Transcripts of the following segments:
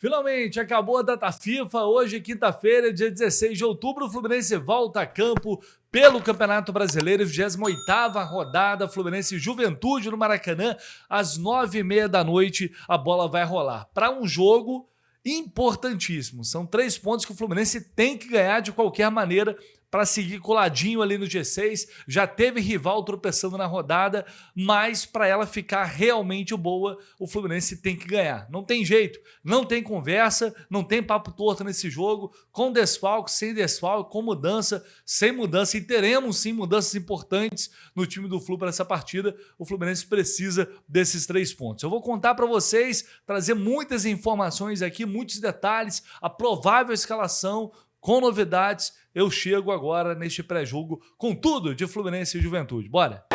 Finalmente, acabou a data FIFA. Hoje, quinta-feira, dia 16 de outubro, o Fluminense volta a campo pelo Campeonato Brasileiro, 28ª rodada, Fluminense e Juventude no Maracanã, às 9h30 da noite, a bola vai rolar. Para um jogo importantíssimo. São 3 pontos que o Fluminense tem que ganhar de qualquer maneira para seguir coladinho ali no G6. Já teve rival tropeçando na rodada, mas para ela ficar realmente boa, o Fluminense tem que ganhar. Não tem jeito, não tem conversa, não tem papo torto nesse jogo, com desfalque, sem desfalque, com mudança, sem mudança, e teremos sim mudanças importantes no time do Flu para essa partida. O Fluminense precisa desses 3 pontos. Eu vou contar para vocês, trazer muitas informações aqui, muitos detalhes, a provável escalação, com novidades. Eu chego agora neste pré-jogo com tudo de Fluminense e Juventude. Bora!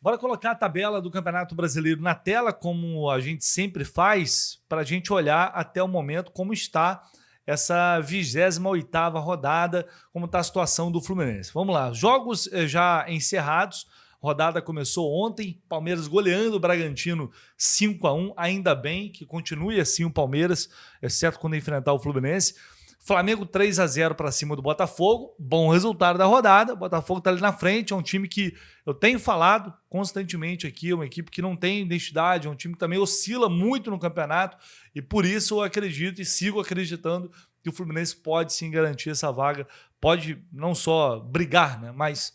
Bora colocar a tabela do Campeonato Brasileiro na tela, como a gente sempre faz, para a gente olhar até o momento como está essa 28ª rodada, como está a situação do Fluminense. Vamos lá, jogos já encerrados. Rodada começou ontem, Palmeiras goleando o Bragantino 5-1, ainda bem que continue assim o Palmeiras, exceto quando enfrentar o Fluminense. Flamengo 3-0 para cima do Botafogo, bom resultado da rodada. O Botafogo está ali na frente, é um time que eu tenho falado constantemente aqui, é uma equipe que não tem identidade, é um time que também oscila muito no campeonato, e por isso eu acredito e sigo acreditando que o Fluminense pode sim garantir essa vaga, pode não só brigar, né, mas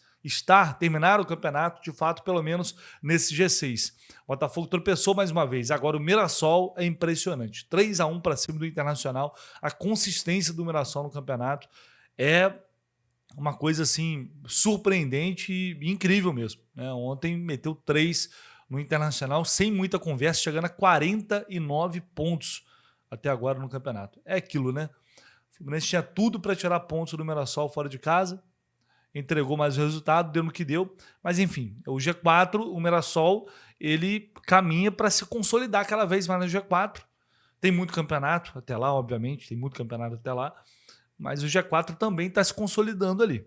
terminar o campeonato, de fato, pelo menos nesse G6. O Botafogo tropeçou mais uma vez. Agora o Mirassol é impressionante. 3-1 para cima do Internacional. A consistência do Mirassol no campeonato é uma coisa assim surpreendente e incrível mesmo, né? Ontem meteu 3 no Internacional sem muita conversa, chegando a 49 pontos até agora no campeonato. É aquilo, né? O Fluminense tinha tudo para tirar pontos do Mirassol fora de casa, entregou mais o resultado, deu no que deu, mas enfim, o G4, o Mirassol, ele caminha para se consolidar cada vez mais no G4. Tem muito campeonato até lá, obviamente, tem muito campeonato até lá, mas o G4 também está se consolidando ali.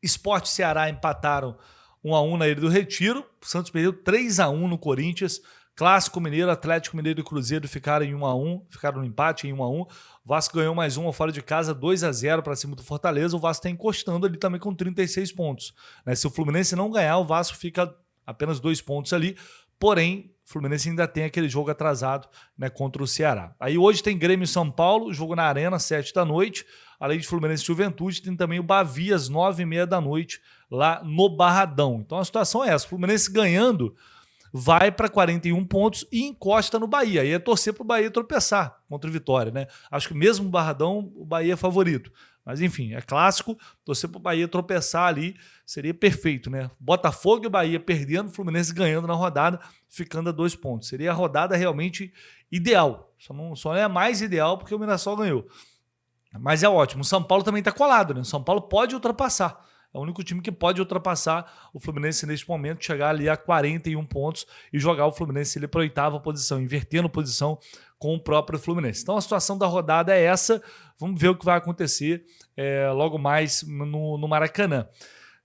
Sport e Ceará empataram 1-1 na Ilha do Retiro, o Santos perdeu 3-1 no Corinthians. Clássico Mineiro, Atlético Mineiro e Cruzeiro ficaram em 1-1, ficaram no empate em 1-1. O Vasco ganhou mais uma fora de casa, 2-0 para cima do Fortaleza. O Vasco está encostando ali também com 36 pontos. Né? Se o Fluminense não ganhar, o Vasco fica apenas 2 pontos ali. Porém, o Fluminense ainda tem aquele jogo atrasado, né, contra o Ceará. Aí hoje tem Grêmio e São Paulo, jogo na Arena, 7 da noite. Além de Fluminense e Juventude, tem também o Bavi às 9h30 da noite, lá no Barradão. Então a situação é essa: o Fluminense ganhando vai para 41 pontos e encosta no Bahia. Aí é torcer para o Bahia tropeçar contra o Vitória, né? Acho que mesmo o Barradão, o Bahia é favorito. Mas enfim, é clássico, torcer para o Bahia tropeçar ali seria perfeito, né? Botafogo e Bahia perdendo, Fluminense ganhando na rodada, ficando a 2 pontos. Seria a rodada realmente ideal. Só não é mais ideal porque o Mirassol ganhou. Mas é ótimo. O São Paulo também está colado, né? O São Paulo pode ultrapassar. É o único time que pode ultrapassar o Fluminense neste momento, chegar ali a 41 pontos e jogar o Fluminense ali para a 8ª posição, invertendo posição com o próprio Fluminense. Então a situação da rodada é essa. Vamos ver o que vai acontecer logo mais no Maracanã.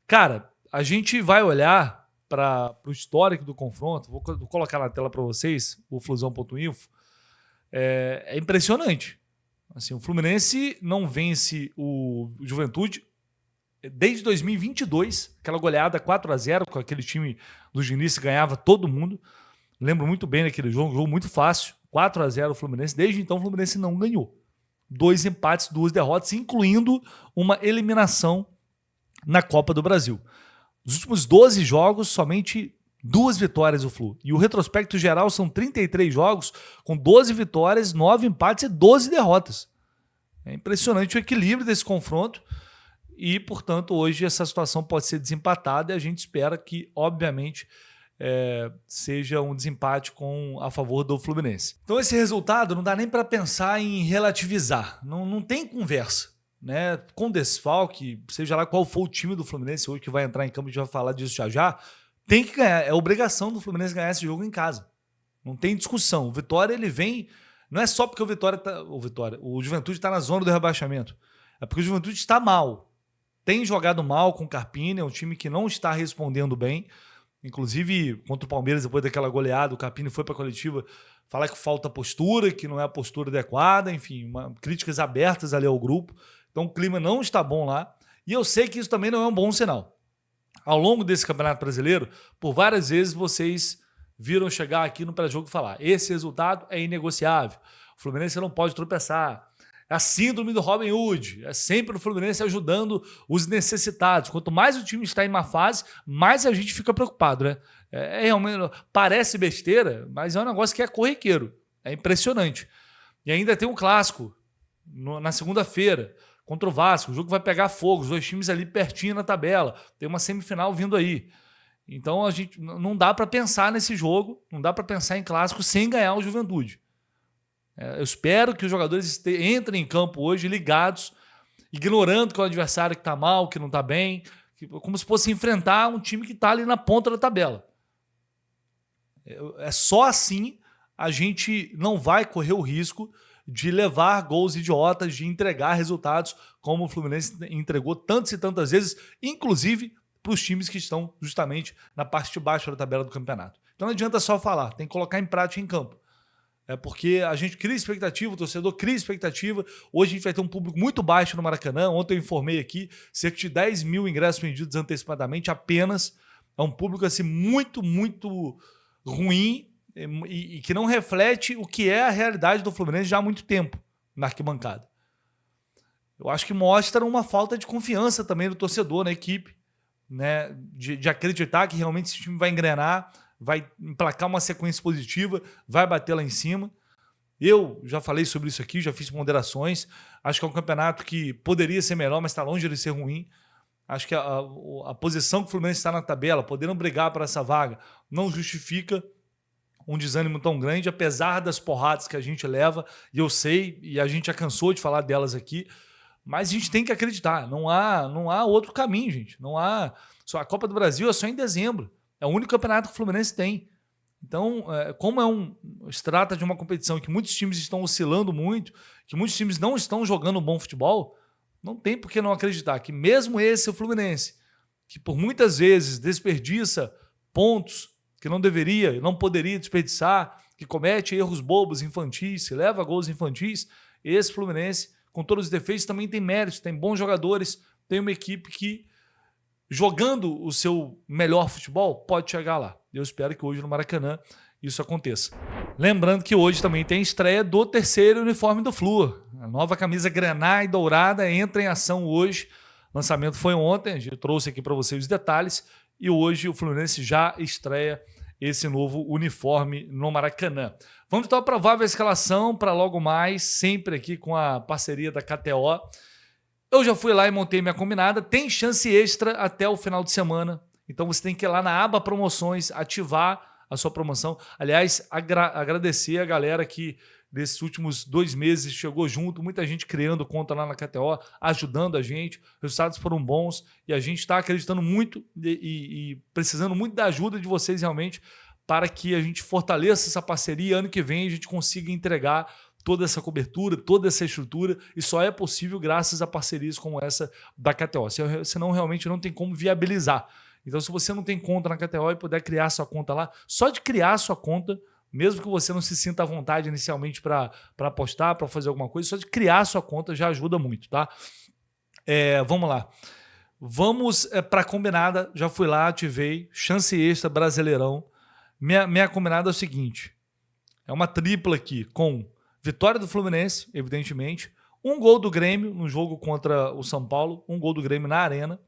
Cara, a gente vai olhar para o histórico do confronto. Vou colocar na tela para vocês o flusão.info. É impressionante. Assim, o Fluminense não vence o Juventude desde 2022, aquela goleada 4-0 com aquele time do Diniz, ganhava todo mundo. Lembro muito bem daquele jogo, um jogo muito fácil, 4-0 o Fluminense. Desde então o Fluminense não ganhou. 2 empates, 2 derrotas, incluindo uma eliminação na Copa do Brasil. Nos últimos 12 jogos, somente 2 vitórias o Flu. E o retrospecto geral são 33 jogos, com 12 vitórias, 9 empates e 12 derrotas. É impressionante o equilíbrio desse confronto. E, portanto, hoje essa situação pode ser desempatada e a gente espera que, obviamente, seja um desempate a favor do Fluminense. Então esse resultado não dá nem para pensar em relativizar. Não tem conversa, né? Com desfalque, seja lá qual for o time do Fluminense hoje que vai entrar em campo, a gente vai falar disso já, tem que ganhar. É obrigação do Fluminense ganhar esse jogo em casa. Não tem discussão. O Vitória, ele vem... Não é só porque o Juventude está na zona do rebaixamento. É porque o Juventude está mal. tem jogado mal com o Carpini, é um time que não está respondendo bem. Inclusive, contra o Palmeiras, depois daquela goleada, o Carpini foi para a coletiva falar que falta postura, que não é a postura adequada, enfim, críticas abertas ali ao grupo. Então o clima não está bom lá. E eu sei que isso também não é um bom sinal. Ao longo desse Campeonato Brasileiro, por várias vezes vocês viram chegar aqui no pré-jogo e falar: esse resultado é inegociável, o Fluminense não pode tropeçar. A síndrome do Robin Hood, é sempre o Fluminense ajudando os necessitados. Quanto mais o time está em má fase, mais a gente fica preocupado, né? Realmente, parece besteira, mas é um negócio que é corriqueiro. É impressionante. E ainda tem um clássico na segunda-feira contra o Vasco. O jogo vai pegar fogo, os dois times ali pertinho na tabela. Tem uma semifinal vindo aí. Então a gente não dá para pensar nesse jogo, não dá para pensar em clássico sem ganhar o Juventude. Eu espero que os jogadores entrem em campo hoje ligados, ignorando que é o adversário que está mal, que não está bem, como se fosse enfrentar um time que está ali na ponta da tabela. É só assim a gente não vai correr o risco de levar gols idiotas, de entregar resultados como o Fluminense entregou tantas e tantas vezes, inclusive para os times que estão justamente na parte de baixo da tabela do campeonato. Então não adianta só falar, tem que colocar em prática em campo. Porque a gente cria expectativa, o torcedor cria expectativa. Hoje a gente vai ter um público muito baixo no Maracanã. Ontem eu informei aqui, cerca de 10 mil ingressos vendidos antecipadamente apenas. É um público assim, muito, muito ruim e que não reflete o que é a realidade do Fluminense já há muito tempo na arquibancada. Eu acho que mostra uma falta de confiança também do torcedor na equipe, né? De acreditar que realmente esse time vai engrenar, vai emplacar uma sequência positiva, vai bater lá em cima. Eu já falei sobre isso aqui, já fiz ponderações. Acho que é um campeonato que poderia ser melhor, mas está longe de ser ruim. Acho que a posição que o Fluminense está na tabela, podendo brigar por essa vaga, não justifica um desânimo tão grande, apesar das porradas que a gente leva, e eu sei, e a gente já cansou de falar delas aqui, mas a gente tem que acreditar. Não há outro caminho, gente. Não há. A Copa do Brasil é só em dezembro. É o único campeonato que o Fluminense tem. Então, como se trata de uma competição que muitos times estão oscilando muito, que muitos times não estão jogando um bom futebol, não tem por que não acreditar que mesmo esse, o Fluminense, que por muitas vezes desperdiça pontos que não deveria, não poderia desperdiçar, que comete erros bobos, infantis, que leva a gols infantis, esse Fluminense, com todos os defeitos, também tem méritos, tem bons jogadores, tem uma equipe que, jogando o seu melhor futebol, pode chegar lá. Eu espero que hoje no Maracanã isso aconteça. Lembrando que hoje também tem estreia do terceiro uniforme do Flu. A nova camisa grená e dourada entra em ação hoje. O lançamento foi ontem, a gente trouxe aqui para vocês os detalhes. E hoje o Fluminense já estreia esse novo uniforme no Maracanã. Vamos então à provável escalação para logo mais, sempre aqui com a parceria da KTO. Eu já fui lá e montei minha combinada. Tem chance extra até o final de semana. Então você tem que ir lá na aba promoções, ativar a sua promoção. Aliás, agradecer a galera que nesses últimos 2 meses chegou junto, muita gente criando conta lá na KTO, ajudando a gente. Os resultados foram bons e a gente está acreditando muito e precisando muito da ajuda de vocês realmente para que a gente fortaleça essa parceria e ano que vem a gente consiga entregar toda essa cobertura, toda essa estrutura, e só é possível graças a parcerias como essa da KTO. Senão realmente não tem como viabilizar. Então, se você não tem conta na KTO e puder criar sua conta lá, só de criar sua conta, mesmo que você não se sinta à vontade inicialmente para apostar, para fazer alguma coisa, só de criar sua conta já ajuda muito, tá? Vamos lá. Vamos para a combinada. Já fui lá, ativei. Chance extra, Brasileirão. Minha combinada é o seguinte. É uma tripla aqui com vitória do Fluminense, evidentemente. Um gol do Grêmio no jogo contra o São Paulo. Um gol do Grêmio na Arena.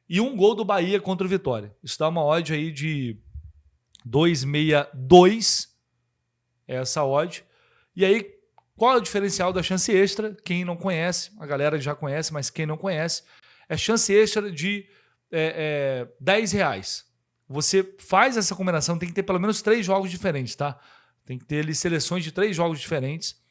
E um gol do Bahia contra o Vitória. Isso dá uma odd aí de 2,62. Essa odd. E aí, qual é o diferencial da chance extra? Quem não conhece, a galera já conhece, mas quem não conhece, é chance extra de R$10. Você faz essa combinação, tem que ter pelo menos 3 jogos diferentes, tá? Tem que ter ali seleções de 3 jogos diferentes.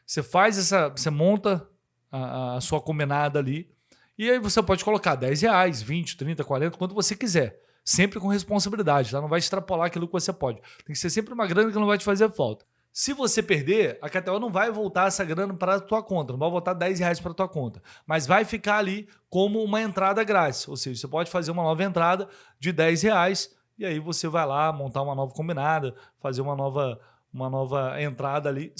Você monta a sua combinada ali. E aí você pode colocar R$10, 20, 30, 40, quanto você quiser. Sempre com responsabilidade, tá? Não vai extrapolar aquilo que você pode. Tem que ser sempre uma grana que não vai te fazer falta. Se você perder, a KTO não vai voltar essa grana para a tua conta, não vai voltar R$10 para a tua conta, mas vai ficar ali como uma entrada grátis, ou seja, você pode fazer uma nova entrada de R$10 e aí você vai lá montar uma nova combinada, fazer uma nova entrada ali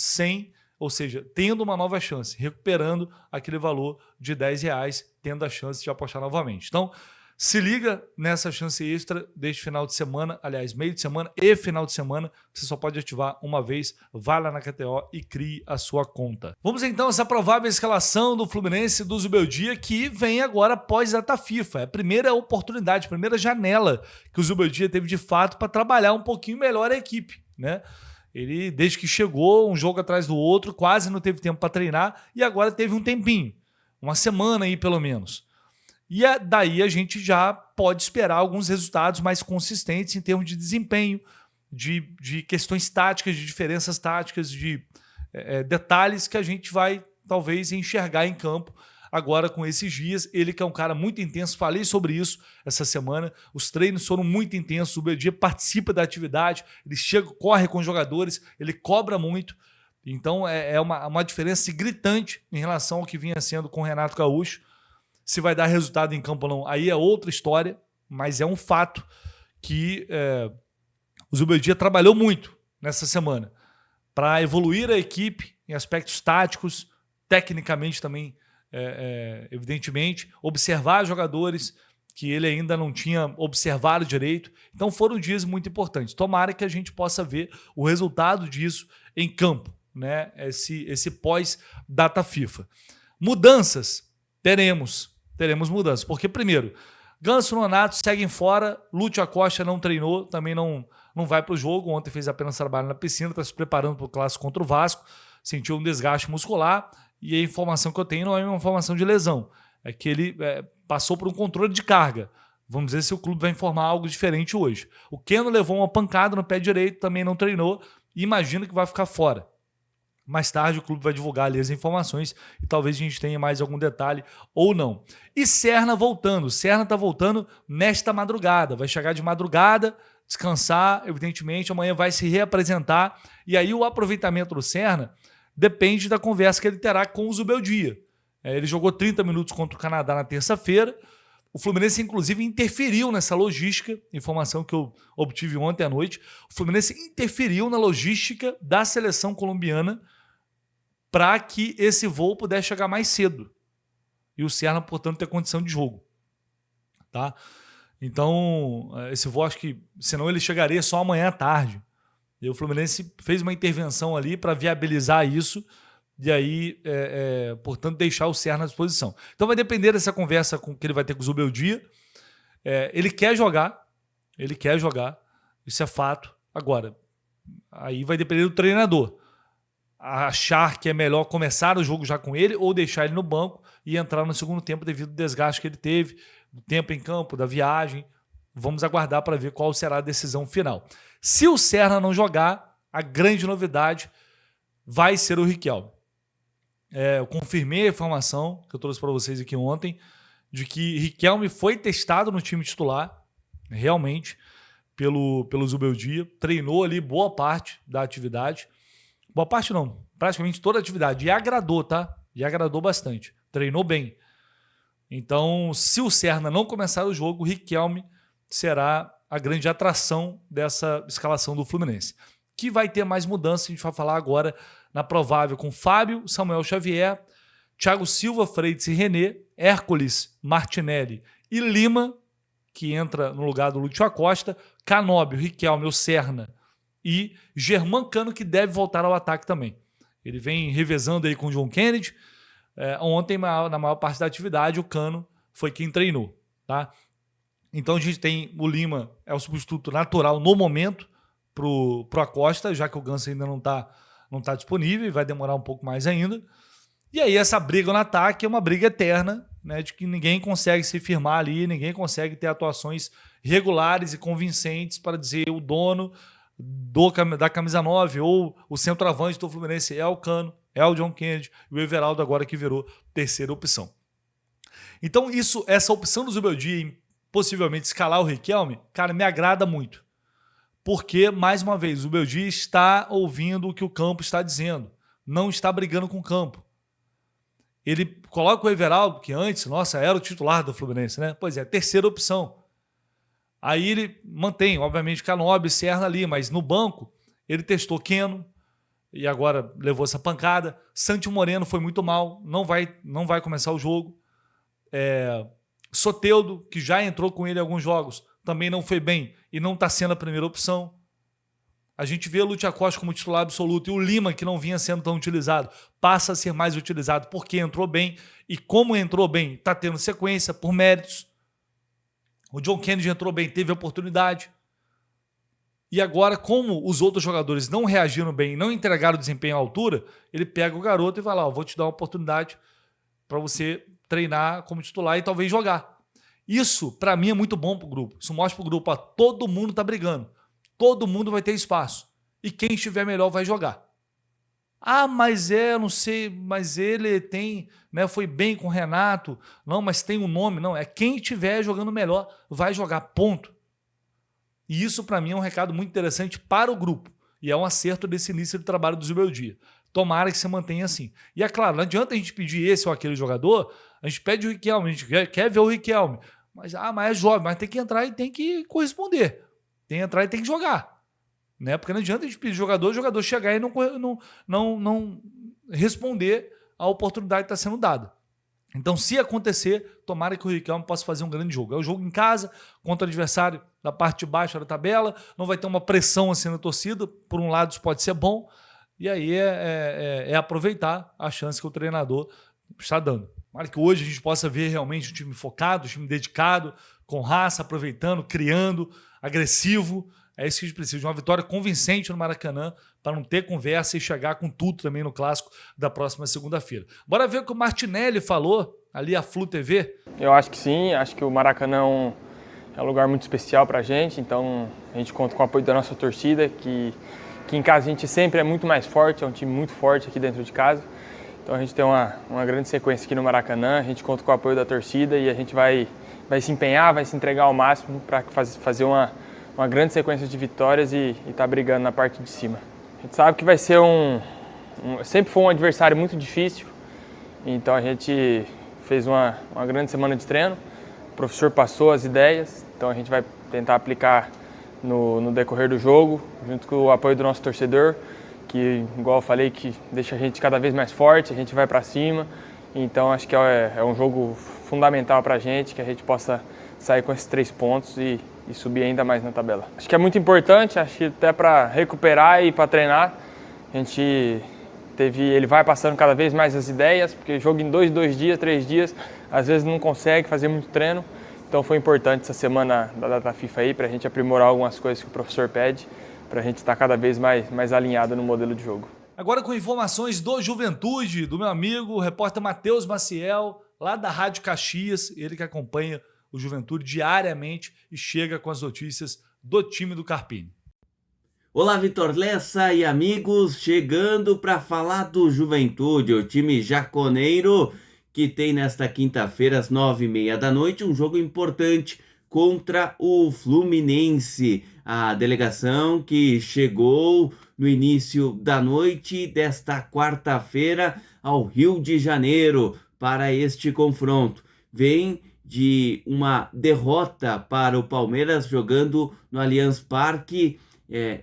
ou seja, tendo uma nova chance, recuperando aquele valor de R$10, tendo a chance de apostar novamente. Então, se liga nessa chance extra deste final de semana, aliás, meio de semana e final de semana, você só pode ativar uma vez, vai lá na KTO e crie a sua conta. Vamos então a essa provável escalação do Fluminense do Zubeldia, que vem agora após a data FIFA. É a primeira oportunidade, a primeira janela que o Zubeldia teve de fato para trabalhar um pouquinho melhor a equipe, né? Ele, desde que chegou, um jogo atrás do outro, quase não teve tempo para treinar e agora teve um tempinho, uma semana aí pelo menos. E daí a gente já pode esperar alguns resultados mais consistentes em termos de desempenho, de questões táticas, de diferenças táticas, de detalhes que a gente vai talvez enxergar em campo agora com esses dias. Ele que é um cara muito intenso, falei sobre isso essa semana, os treinos foram muito intensos, o Beldia participa da atividade, ele chega, corre com os jogadores, ele cobra muito, então é uma diferença gritante em relação ao que vinha sendo com o Renato Gaúcho. Se vai dar resultado em campo ou não, aí é outra história, mas é um fato que o Zubeldia trabalhou muito nessa semana para evoluir a equipe em aspectos táticos, tecnicamente também, evidentemente, observar jogadores que ele ainda não tinha observado direito. Então foram dias muito importantes. Tomara que a gente possa ver o resultado disso em campo, né? Esse pós-data FIFA. Mudanças, teremos mudanças, porque primeiro, Ganso e Nonato seguem fora, Lúcio Acosta não treinou, também não vai para o jogo, ontem fez apenas trabalho na piscina, está se preparando para o clássico contra o Vasco, sentiu um desgaste muscular e a informação que eu tenho não é uma informação de lesão, é que ele passou por um controle de carga. Vamos ver se o clube vai informar algo diferente hoje. O Keno levou uma pancada no pé direito, também não treinou e imagino que vai ficar fora. Mais tarde o clube vai divulgar ali as informações e talvez a gente tenha mais algum detalhe ou não. E Serna voltando. Serna está voltando nesta madrugada. Vai chegar de madrugada, descansar, evidentemente. Amanhã vai se reapresentar. E aí o aproveitamento do Serna depende da conversa que ele terá com o Zubeldia. Ele jogou 30 minutos contra o Canadá na terça-feira. O Fluminense, inclusive, interferiu nessa logística, informação que eu obtive ontem à noite. O Fluminense interferiu na logística da seleção colombiana para que esse voo pudesse chegar mais cedo. E o Serna, portanto, ter condição de jogo. Tá? Então, esse voo, acho que, senão ele chegaria só amanhã à tarde. E o Fluminense fez uma intervenção ali para viabilizar isso e aí, portanto, deixar o Serna à disposição. Então vai depender dessa conversa que ele vai ter com o Zubeldia. Ele quer jogar, isso é fato. Agora, aí vai depender do treinador. Achar que é melhor começar o jogo já com ele ou deixar ele no banco e entrar no segundo tempo devido ao desgaste que ele teve, do tempo em campo, da viagem. Vamos aguardar para ver qual será a decisão final. Se o Serna não jogar, a grande novidade vai ser o Riquelme. Eu confirmei a informação que eu trouxe para vocês aqui ontem, de que Riquelme foi testado no time titular, realmente, pelo Zubeldia, treinou ali boa parte da atividade. Boa parte não, praticamente toda a atividade. E agradou, tá? E agradou bastante. Treinou bem. Então, se o Serna não começar o jogo, o Riquelme será a grande atração dessa escalação do Fluminense. Que vai ter mais mudança, a gente vai falar agora na provável com Fábio, Samuel Xavier, Thiago Silva, Freitas e René, Hércules, Martinelli e Lima, que entra no lugar do Lúcio Acosta, Canóbio, Riquelme, o Serna e Germán Cano, que deve voltar ao ataque também. Ele vem revezando aí com o John Kennedy. Ontem, na maior parte da atividade, o Cano foi quem treinou. Tá? Então a gente tem o Lima, é o substituto natural no momento pro Acosta, já que o Ganso ainda não tá disponível e vai demorar um pouco mais ainda. E aí essa briga no ataque é uma briga eterna, né, de que ninguém consegue se firmar ali, ninguém consegue ter atuações regulares e convincentes para dizer o dono da camisa 9 ou o centroavante do Fluminense é o Cano, é o John Kennedy e o Everaldo agora que virou terceira opção. Então essa opção do Zubeldia em possivelmente escalar o Riquelme, cara, me agrada muito. Porque, mais uma vez, o Beldia está ouvindo o que o campo está dizendo. Não está brigando com o campo. Ele coloca o Everaldo, que antes, nossa, era o titular do Fluminense, né? Pois é, terceira opção. Aí ele mantém, obviamente, Canóbio e Serna ali, mas no banco ele testou Keno e agora levou essa pancada. Santi Moreno foi muito mal, não vai começar o jogo. Soteldo, que já entrou com ele em alguns jogos, também não foi bem e não está sendo a primeira opção. A gente vê o Lúcio Acosta como titular absoluto e o Lima, que não vinha sendo tão utilizado, passa a ser mais utilizado porque entrou bem e como entrou bem, está tendo sequência por méritos. O John Kennedy entrou bem, teve oportunidade. E agora, como os outros jogadores não reagiram bem, não entregaram o desempenho à altura, ele pega o garoto e vai lá, vou te dar uma oportunidade para você treinar como titular e talvez jogar. Isso, para mim, é muito bom para o grupo. Isso mostra para o grupo, todo mundo está brigando. Todo mundo vai ter espaço. E quem estiver melhor vai jogar. Ah, mas eu não sei, mas ele tem, né, foi bem com o Renato. Não, mas tem um nome. Não, é quem estiver jogando melhor vai jogar, ponto. E isso, para mim, é um recado muito interessante para o grupo. E é um acerto desse início de trabalho do Zubeldia. Tomara que se mantenha assim. E é claro, não adianta a gente pedir esse ou aquele jogador, a gente pede o Riquelme, a gente quer ver o Riquelme. Mas é jovem, mas tem que entrar e tem que corresponder. Tem que entrar e tem que jogar. Né? Porque não adianta a gente pedir o jogador chegar e não responder à oportunidade que está sendo dada. Então, se acontecer, tomara que o Riquelme possa fazer um grande jogo. É um jogo em casa, contra o adversário da parte de baixo da tabela, não vai ter uma pressão assim na torcida, por um lado isso pode ser bom, e aí é aproveitar a chance que o treinador está dando. Tomara que hoje a gente possa ver realmente um time focado, um time dedicado, com raça, aproveitando, criando, agressivo. É isso que a gente precisa, de uma vitória convincente no Maracanã, para não ter conversa e chegar com tudo também no clássico da próxima segunda-feira. Bora ver o que o Martinelli falou ali à Flu TV. Eu acho que sim, acho que o Maracanã é um lugar muito especial para a gente, então a gente conta com o apoio da nossa torcida, que em casa a gente sempre é muito mais forte, é um time muito forte aqui dentro de casa. Então a gente tem uma grande sequência aqui no Maracanã, a gente conta com o apoio da torcida e a gente vai se empenhar, vai se entregar ao máximo para fazer uma grande sequência de vitórias e tá brigando na parte de cima. A gente sabe que vai ser sempre foi um adversário muito difícil, então a gente fez uma grande semana de treino, o professor passou as ideias, então a gente vai tentar aplicar no decorrer do jogo, junto com o apoio do nosso torcedor, que, igual eu falei, que deixa a gente cada vez mais forte, a gente vai para cima, então acho que é um jogo fundamental para a gente, que a gente possa sair com esses 3 pontos e subir ainda mais na tabela. Acho que é muito importante, acho que até para recuperar e para treinar, ele vai passando cada vez mais as ideias, porque jogo em 2 dias, 3 dias, às vezes não consegue fazer muito treino, então foi importante essa semana da data FIFA aí, para a gente aprimorar algumas coisas que o professor pede, para a gente estar cada vez mais alinhado no modelo de jogo. Agora com informações do Juventude, do meu amigo, o repórter Matheus Maciel, lá da Rádio Caxias, ele que acompanha o Juventude diariamente e chega com as notícias do time do Carpini. Olá, Vitor Lessa e amigos, chegando para falar do Juventude, o time jaconeiro que tem nesta quinta-feira às 9h30 da noite um jogo importante contra o Fluminense. A delegação que chegou no início da noite desta quarta-feira ao Rio de Janeiro para este confronto. Vem de uma derrota para o Palmeiras jogando no Allianz Parque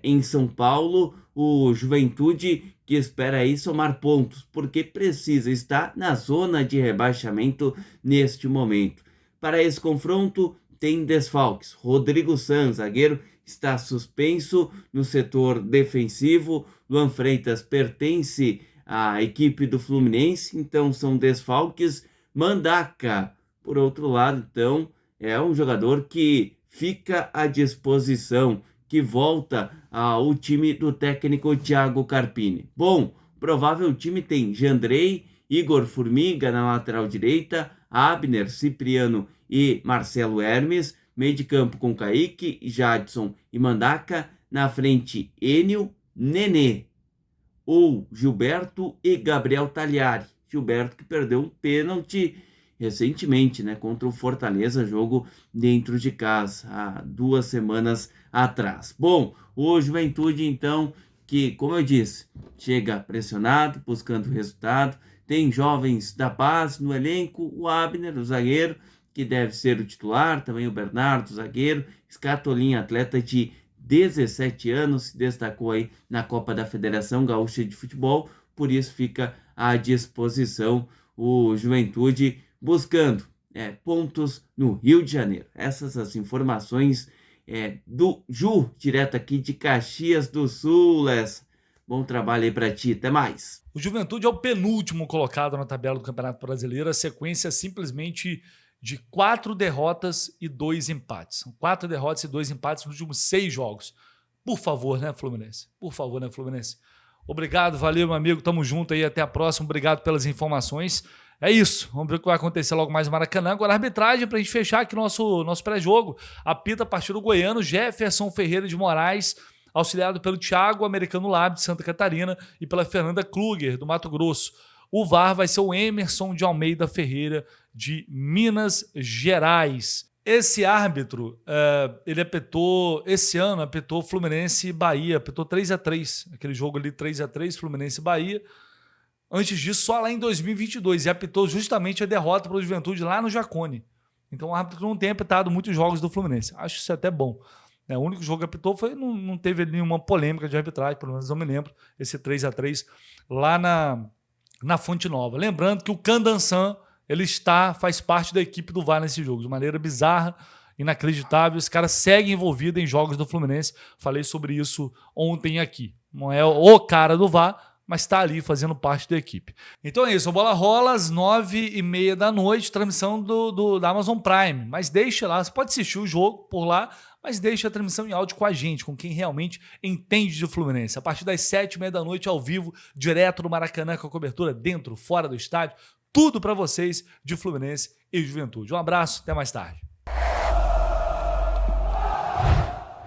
em São Paulo. O Juventude que espera aí somar pontos, porque precisa estar na zona de rebaixamento neste momento. Para esse confronto tem desfalques. Rodrigo Sanz, zagueiro, está suspenso no setor defensivo. Luan Freitas pertence à equipe do Fluminense, então são desfalques. Mandaca, por outro lado, então, é um jogador que fica à disposição, que volta ao time do técnico Thiago Carpini. Bom, provável time tem Jandrei, Igor Formiga na lateral direita, Abner, Cipriano e Marcelo Hermes, meio de campo com Kaique, Jadson e Mandaca, na frente Enio, Nenê, ou Gilberto e Gabriel Tagliari. Gilberto que perdeu um pênalti recentemente, né, contra o Fortaleza, jogo dentro de casa, há 2 semanas atrás. Bom, o Juventude, então, que, como eu disse, chega pressionado, buscando resultado, tem jovens da base no elenco, o Abner, o zagueiro, que deve ser o titular, também o Bernardo, o zagueiro, Scatolin, atleta de 17 anos, se destacou aí na Copa da Federação Gaúcha de Futebol, por isso fica à disposição o Juventude buscando pontos no Rio de Janeiro. Essas as informações do Ju, direto aqui de Caxias do Sul, Lessa. Bom trabalho aí para ti, até mais. O Juventude é o penúltimo colocado na tabela do Campeonato Brasileiro, a sequência é simplesmente de 4 derrotas e 2 empates. São 4 derrotas e 2 empates nos últimos 6 jogos. Por favor, né, Fluminense? Por favor, né, Fluminense? Obrigado, valeu, meu amigo. Tamo junto aí, até a próxima. Obrigado pelas informações. É isso. Vamos ver o que vai acontecer logo mais no Maracanã. Agora a arbitragem pra gente fechar aqui nosso pré-jogo. Apita a partir do goiano Jefferson Ferreira de Moraes, auxiliado pelo Thiago Americano Lab de Santa Catarina e pela Fernanda Kluger do Mato Grosso. O VAR vai ser o Emerson de Almeida Ferreira de Minas Gerais. Esse árbitro, ele apitou, esse ano apitou Fluminense e Bahia, apitou 3-3, aquele jogo ali 3-3, Fluminense e Bahia. Antes disso, só lá em 2022, e apitou justamente a derrota para o Juventude lá no Jacone. Então o árbitro não tem apitado muitos jogos do Fluminense. Acho isso até bom. O único jogo que apitou foi, não teve nenhuma polêmica de arbitragem, pelo menos eu me lembro, esse 3-3 lá na Fonte Nova. Lembrando que o Candansan, ele faz parte da equipe do VAR nesse jogo, de maneira bizarra, inacreditável. Esse cara segue envolvido em jogos do Fluminense. Falei sobre isso ontem aqui. Não é o cara do VAR, mas está ali fazendo parte da equipe. Então é isso, a bola rola às 9h30 da noite, transmissão da Amazon Prime. Mas deixa lá, você pode assistir o jogo por lá, mas deixa a transmissão em áudio com a gente, com quem realmente entende de Fluminense. A partir das 7h30 da noite, ao vivo, direto no Maracanã, com a cobertura dentro, fora do estádio, tudo para vocês de Fluminense e Juventude. Um abraço, até mais tarde.